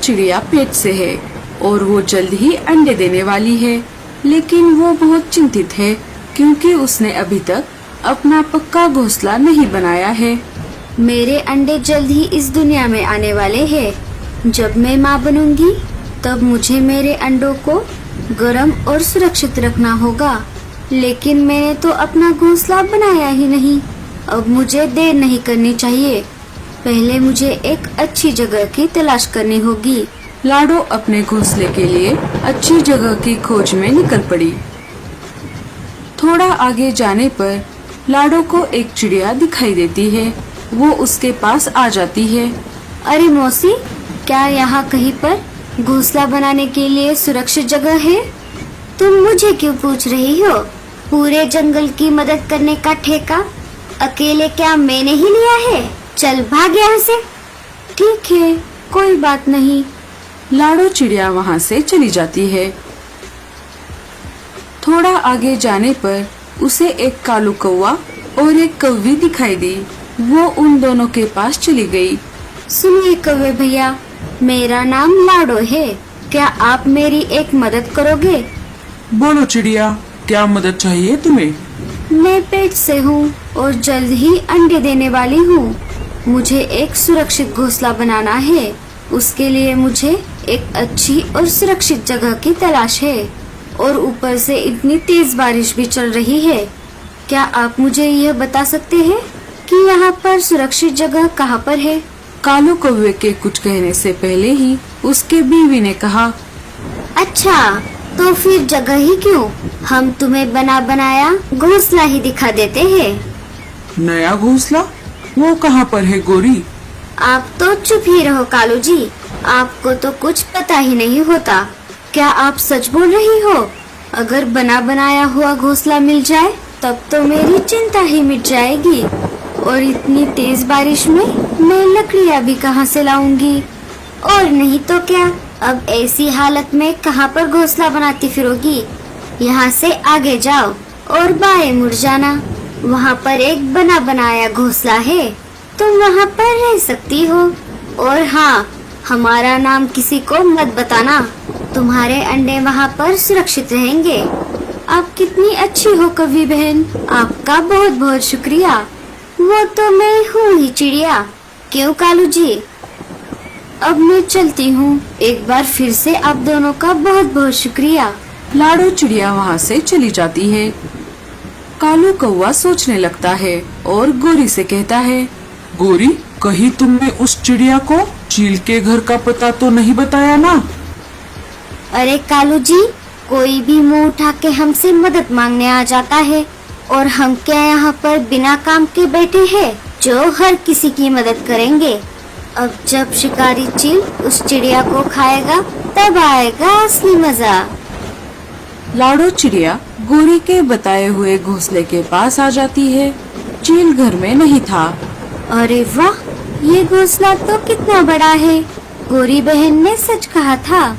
चिड़िया पेट से है और वो जल्द ही अंडे देने वाली है, लेकिन वो बहुत चिंतित है क्योंकि उसने अभी तक अपना पक्का घोंसला नहीं बनाया है। मेरे अंडे जल्द ही इस दुनिया में आने वाले हैं। जब मैं माँ बनूंगी तब मुझे मेरे अंडों को गर्म और सुरक्षित रखना होगा, लेकिन मैंने तो अपना घोंसला बनाया ही नहीं। अब मुझे देर नहीं करनी चाहिए, पहले मुझे एक अच्छी जगह की तलाश करनी होगी। लाडो अपने घोंसले के लिए अच्छी जगह की खोज में निकल पड़ी। थोड़ा आगे जाने पर लाडो को एक चिड़िया दिखाई देती है। वो उसके पास आ जाती है। अरे मौसी, क्या यहाँ कहीं पर घोंसला बनाने के लिए सुरक्षित जगह है? तुम मुझे क्यों पूछ रही हो? पूरे जंगल की मदद करने का ठेका अकेले क्या मैंने ही लिया है? चल भाग यहाँ से। ठीक है, कोई बात नहीं। लाडो चिड़िया वहाँ से चली जाती है। थोड़ा आगे जाने पर उसे एक कालू कौवा और एक कौवी दिखाई दी। वो उन दोनों के पास चली गई। सुनिए कौवे भैया, मेरा नाम लाडो है, क्या आप मेरी एक मदद करोगे? बोलो चिड़िया, क्या मदद चाहिए तुम्हें? मैं पेट से हूँ और जल्द ही अंडे देने वाली हूँ। मुझे एक सुरक्षित घोंसला बनाना है। उसके लिए मुझे एक अच्छी और सुरक्षित जगह की तलाश है और ऊपर से इतनी तेज बारिश भी चल रही है। क्या आप मुझे यह बता सकते हैं कि यहाँ पर सुरक्षित जगह कहाँ पर है? कालू कौवे के कुछ कहने से पहले ही उसके बीवी ने कहा, अच्छा, तो फिर जगह ही क्यों, हम तुम्हें बना बनाया घोंसला ही दिखा देते हैं। नया घोंसला? वो कहाँ पर है गोरी? आप तो चुप ही रहो कालू जी, आपको तो कुछ पता ही नहीं होता। क्या आप सच बोल रही हो? अगर बना बनाया हुआ घोंसला मिल जाए तब तो मेरी चिंता ही मिट जाएगी। और इतनी तेज बारिश में मैं लकड़ियाँ भी कहाँ से लाऊंगी? और नहीं तो क्या, अब ऐसी हालत में कहाँ पर घोंसला बनाती फिरोगी? यहाँ से आगे जाओ और बाएं मुड़ जाना, वहाँ पर एक बना बनाया घोंसला है, तुम वहाँ पर रह सकती हो। और हाँ, हमारा नाम किसी को मत बताना, तुम्हारे अंडे वहाँ पर सुरक्षित रहेंगे। आप कितनी अच्छी हो कवि बहन, आपका बहुत बहुत शुक्रिया। वो तो मैं हूँ ही चिड़िया, क्यों कालू जी? अब मैं चलती हूँ, एक बार फिर से आप दोनों का बहुत बहुत शुक्रिया। लाडो चिड़िया वहाँ से चली जाती है। कालू कौवा सोचने लगता है और गोरी से कहता है, गोरी, कहीं तुमने उस चिड़िया को चील के घर का पता तो नहीं बताया ना? अरे कालू जी, कोई भी मुंह उठा के हमसे मदद मांगने आ जाता है, और हम क्या यहाँ पर बिना काम के बैठे हैं जो हर किसी की मदद करेंगे। अब जब शिकारी चील उस चिड़िया को खाएगा तब आएगा असली मजा। लाडो चिड़िया गोरी के बताए हुए घोंसले के पास आ जाती है। चील घर में नहीं था। अरे वाह, ये घोंसला तो कितना बड़ा है, गोरी बहन ने सच कहा था।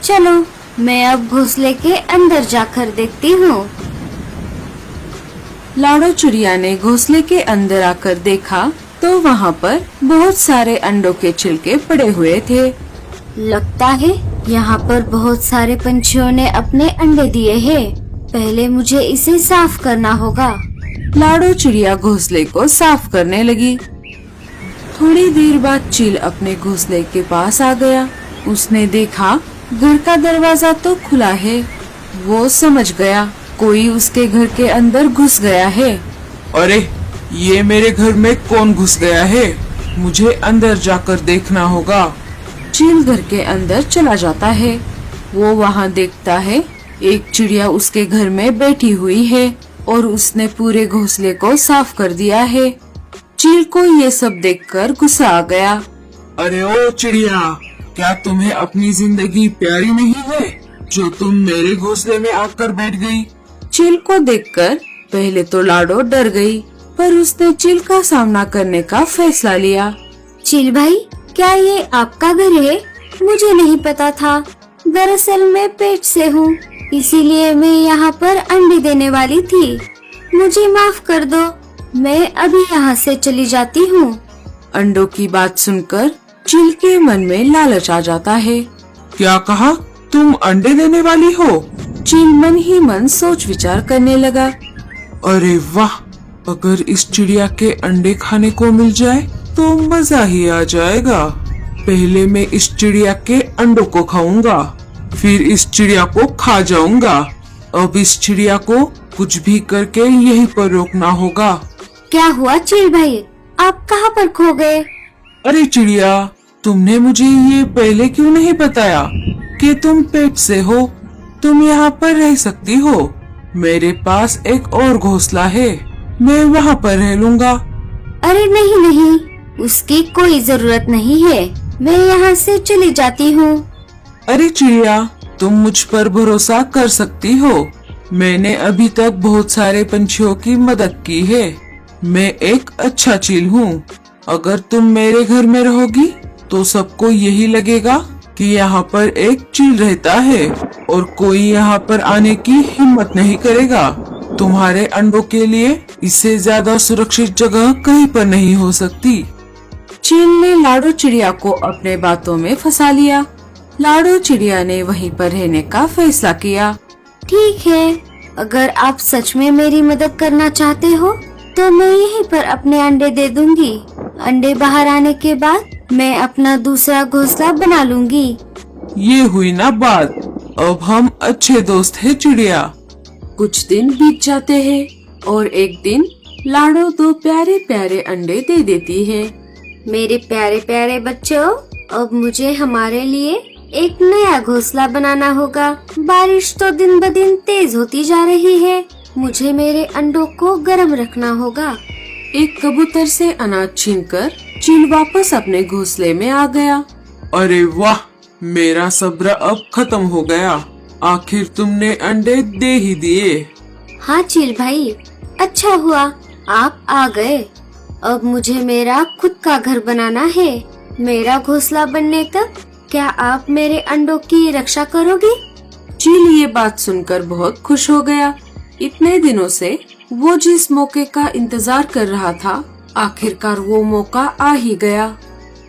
चलो, मैं अब घोंसले के अंदर जाकर देखती हूँ। लाडो चिड़िया ने घोंसले के अंदर आकर देखा तो वहाँ पर बहुत सारे अंडों के छिलके पड़े हुए थे। लगता है यहाँ पर बहुत सारे पंछियों ने अपने अंडे दिए हैं। पहले मुझे इसे साफ करना होगा। लाडो चिड़िया घोंसले को साफ करने लगी। थोड़ी देर बाद चील अपने घोंसले के पास आ गया। उसने देखा घर का दरवाजा तो खुला है। वो समझ गया कोई उसके घर के अंदर घुस गया है। अरे, ये मेरे घर में कौन घुस गया है? मुझे अंदर जाकर देखना होगा। चील घर के अंदर चला जाता है। वो वहाँ देखता है एक चिड़िया उसके घर में बैठी हुई है और उसने पूरे घोंसले को साफ कर दिया है। चील को ये सब देखकर गुस्सा आ गया। अरे ओ चिड़िया, क्या तुम्हें अपनी जिंदगी प्यारी नहीं है जो तुम मेरे घोंसले में आकर बैठ गई? चील को देखकर पहले तो लाडो डर गई, पर उसने चील का सामना करने का फैसला लिया। चील भाई, क्या ये आपका घर है? मुझे नहीं पता था। दरअसल मैं पेट से हूँ, इसीलिए मैं यहाँ पर अंडे देने वाली थी। मुझे माफ कर दो, मैं अभी यहाँ से चली जाती हूँ। अंडों की बात सुनकर चील के मन में लालच आ जाता है। क्या कहा? तुम अंडे देने वाली हो? चील मन ही मन सोच विचार करने लगा। अरे वाह, अगर इस चिड़िया के अंडे खाने को मिल जाए तो मजा ही आ जाएगा। पहले मैं इस चिड़िया के अंडों को खाऊंगा, फिर इस चिड़िया को खा जाऊंगा। अब इस चिड़िया को कुछ भी करके यहीं पर रोकना होगा। क्या हुआ चील भाई, आप कहाँ पर खो गए? अरे चिड़िया, तुमने मुझे ये पहले क्यों नहीं बताया कि तुम पेट से हो? तुम यहाँ पर रह सकती हो। मेरे पास एक और घोंसला है, मैं वहाँ पर रह लूँगा। अरे नहीं नहीं, उसकी कोई जरूरत नहीं है, मैं यहाँ से चली जाती हूँ। अरे चिड़िया, तुम मुझ पर भरोसा कर सकती हो। मैंने अभी तक बहुत सारे पंछियों की मदद की है। मैं एक अच्छा चील हूँ। अगर तुम मेरे घर में रहोगी तो सबको यही लगेगा कि यहाँ पर एक चील रहता है और कोई यहाँ पर आने की हिम्मत नहीं करेगा। तुम्हारे अंडों के लिए इससे ज्यादा सुरक्षित जगह कहीं पर नहीं हो सकती। चील ने लाडो चिड़िया को अपने बातों में फंसा लिया। लाडो चिड़िया ने वहीं पर रहने का फैसला किया। ठीक है, अगर आप सच में मेरी मदद करना चाहते हो तो मैं यहीं पर अपने अंडे दे दूंगी। अंडे बाहर आने के बाद मैं अपना दूसरा घोंसला बना लूंगी। ये हुई ना बात, अब हम अच्छे दोस्त हैं चिड़िया। कुछ दिन बीत जाते हैं और एक दिन लाडो 2 प्यारे प्यारे अंडे दे देती है। मेरे प्यारे प्यारे बच्चों, अब मुझे हमारे लिए एक नया घोंसला बनाना होगा। बारिश तो दिन ब दिन तेज होती जा रही है, मुझे मेरे अंडों को गर्म रखना होगा। एक कबूतर से अनाज छीनकर चील वापस अपने घोंसले में आ गया। अरे वाह, मेरा सब्र अब खत्म हो गया। आखिर तुमने अंडे दे ही दिए। हाँ चील भाई, अच्छा हुआ आप आ गए। अब मुझे मेरा खुद का घर बनाना है। मेरा घोंसला बनने तक क्या आप मेरे अंडों की रक्षा करोगे? चील ये बात सुनकर बहुत खुश हो गया। इतने दिनों से वो जिस मौके का इंतजार कर रहा था, आखिरकार वो मौका आ ही गया।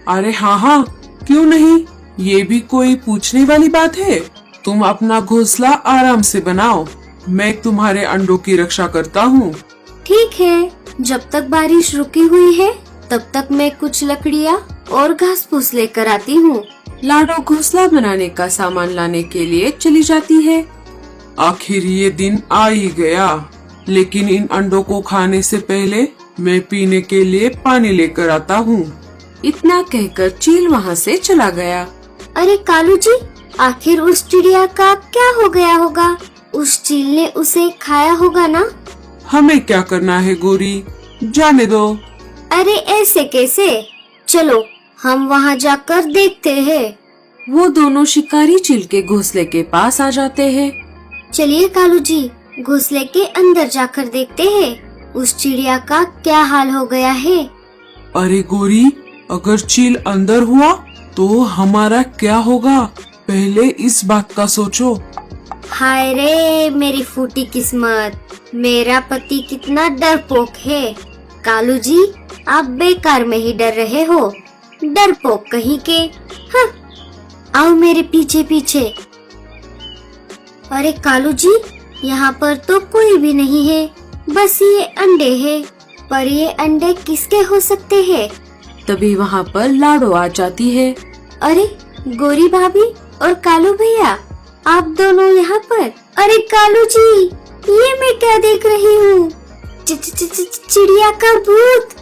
अरे हाँ हाँ, क्यों नहीं, ये भी कोई पूछने वाली बात है। तुम अपना घोंसला आराम से बनाओ, मैं तुम्हारे अंडों की रक्षा करता हूँ। ठीक है, जब तक बारिश रुकी हुई है तब तक मैं कुछ लकड़ियाँ और घास फूस लेकर आती हूँ। लाडो घोंसला बनाने का सामान लाने के लिए चली जाती है। आखिर ये दिन आ ही गया, लेकिन इन अंडों को खाने से पहले मैं पीने के लिए पानी लेकर आता हूँ। इतना कहकर चील वहाँ से चला गया। अरे कालू जी, आखिर उस चिड़िया का क्या हो गया होगा? उस चील ने उसे खाया होगा ना? हमें क्या करना है गोरी, जाने दो। अरे ऐसे कैसे? चलो हम वहाँ जाकर देखते हैं। वो दोनों शिकारी चील के घोंसले के पास आ जाते हैं। चलिए कालू जी, घोंसले के अंदर जाकर देखते हैं उस चिड़िया का क्या हाल हो गया है। अरे गोरी, अगर चील अंदर हुआ तो हमारा क्या होगा? पहले इस बात का सोचो। हाय रे मेरी फूटी किस्मत, मेरा पति कितना डरपोक है। कालू जी, आप बेकार में ही डर रहे हो, डरपोक कहीं के। हाँ, आओ मेरे पीछे पीछे। अरे कालू जी, यहाँ पर तो कोई भी नहीं है, बस ये अंडे हैं। पर ये अंडे किसके हो सकते हैं? तभी वहाँ पर लाडो आ जाती है। अरे गोरी भाभी और कालू भैया, आप दोनों यहाँ पर? अरे कालू जी, ये मैं क्या देख रही हूँ? चिड़िया का भूत।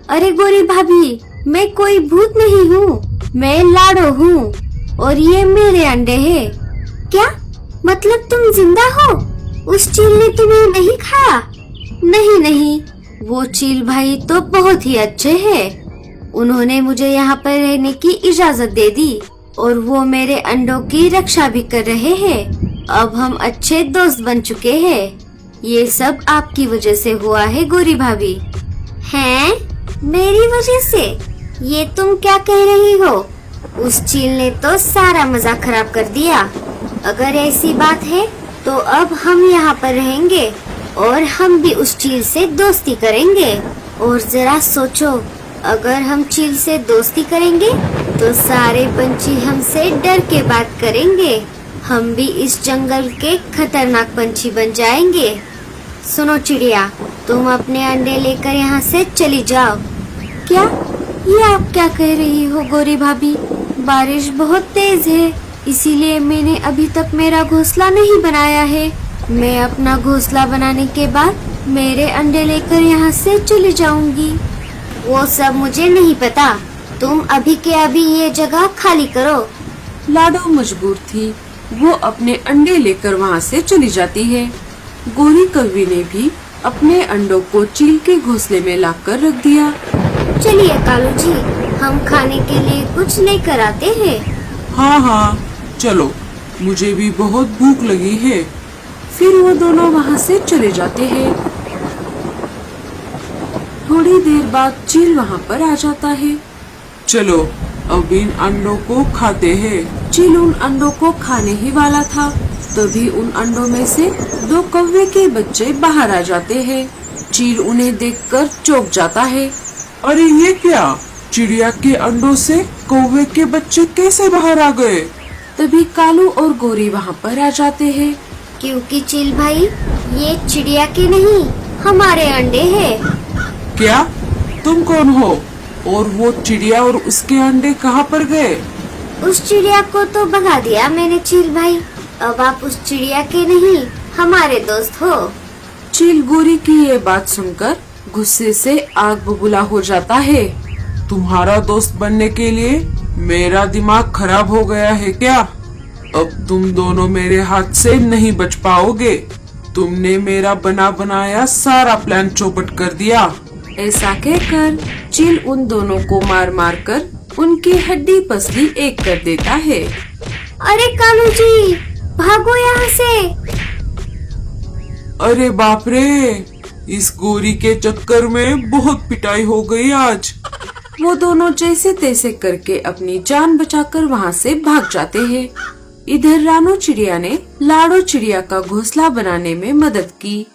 अरे गोरी भाभी, मैं कोई भूत नहीं हूँ, मैं लाडो हूँ और ये मेरे अंडे हैं। क्या मतलब तुम जिंदा हो? उस चील ने तुम्हें नहीं खाया? नहीं नहीं, वो चील भाई तो बहुत ही अच्छे हैं। उन्होंने मुझे यहाँ पर रहने की इजाजत दे दी और वो मेरे अंडों की रक्षा भी कर रहे हैं। अब हम अच्छे दोस्त बन चुके हैं। ये सब आपकी वजह से हुआ है गोरी भाभी। हैं? मेरी वजह से? ये तुम क्या कह रही हो? उस चील ने तो सारा मजा खराब कर दिया। अगर ऐसी बात है तो अब हम यहाँ पर रहेंगे और हम भी उस चील से दोस्ती करेंगे। और जरा सोचो, अगर हम चील से दोस्ती करेंगे तो सारे पंछी हमसे डर के बात करेंगे। हम भी इस जंगल के खतरनाक पंछी बन जाएंगे। सुनो चिड़िया, तुम अपने अंडे लेकर यहाँ से चली जाओ। क्या? ये आप क्या कह रही हो गौरी भाभी? बारिश बहुत तेज है, इसीलिए मैंने अभी तक मेरा घोंसला नहीं बनाया है। मैं अपना घोंसला बनाने के बाद मेरे अंडे लेकर यहाँ से चली जाऊंगी। वो सब मुझे नहीं पता, तुम अभी के अभी ये जगह खाली करो। लाडो मजबूर थी, वो अपने अंडे लेकर वहाँ से चली जाती है। गोरी कौवे ने भी अपने अंडों को चील के घोंसले में लाकर रख दिया। चलिए कालू जी, हम खाने के लिए कुछ लेकर आते हैं। हाँ हाँ चलो, मुझे भी बहुत भूख लगी है। फिर वो दोनों वहाँ से चले जाते हैं। थोड़ी देर बाद चील वहाँ पर आ जाता है। चलो अब इन अंडों को खाते हैं। चील उन अंडों को खाने ही वाला था, तभी उन अंडों में से 2 कौवे के बच्चे बाहर आ जाते हैं। चील उन्हें देखकर चौंक जाता है। अरे ये क्या? चिड़िया के अंडों से कौवे के बच्चे कैसे बाहर आ गए? तभी कालू और गोरी वहाँ पर आ जाते हैं। क्योंकि चील भाई, ये चिड़िया के नहीं हमारे अंडे हैं। क्या? तुम कौन हो? और वो चिड़िया और उसके अंडे कहाँ पर गए? उस चिड़िया को तो भगा दिया मैंने चील भाई। अब आप उस चिड़िया के नहीं हमारे दोस्त हो। चील गोरी की ये बात सुनकर गुस्से से आग बबूला हो जाता है। तुम्हारा दोस्त बनने के लिए मेरा दिमाग खराब हो गया है क्या? अब तुम दोनों मेरे हाथ से नहीं बच पाओगे। तुमने मेरा बना बनाया सारा प्लान चौपट कर दिया। ऐसा कहकर चील उन दोनों को मार मार कर उनकी हड्डी पसली एक कर देता है। अरे कालू जी, भागो यहाँ से। अरे बाप रे, इस गोरी के चक्कर में बहुत पिटाई हो गई आज। वो दोनों जैसे तैसे करके अपनी जान बचाकर वहाँ से भाग जाते हैं। इधर रानो चिड़िया ने लाडो चिड़िया का घोंसला बनाने में मदद की।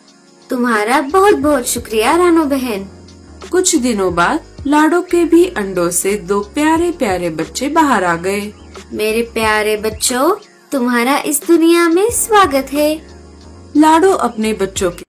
तुम्हारा बहुत बहुत शुक्रिया रानो बहन। कुछ दिनों बाद लाडो के भी अंडों से 2 प्यारे प्यारे बच्चे बाहर आ गए। मेरे प्यारे बच्चों, तुम्हारा इस दुनिया में स्वागत है। लाडो अपने बच्चों के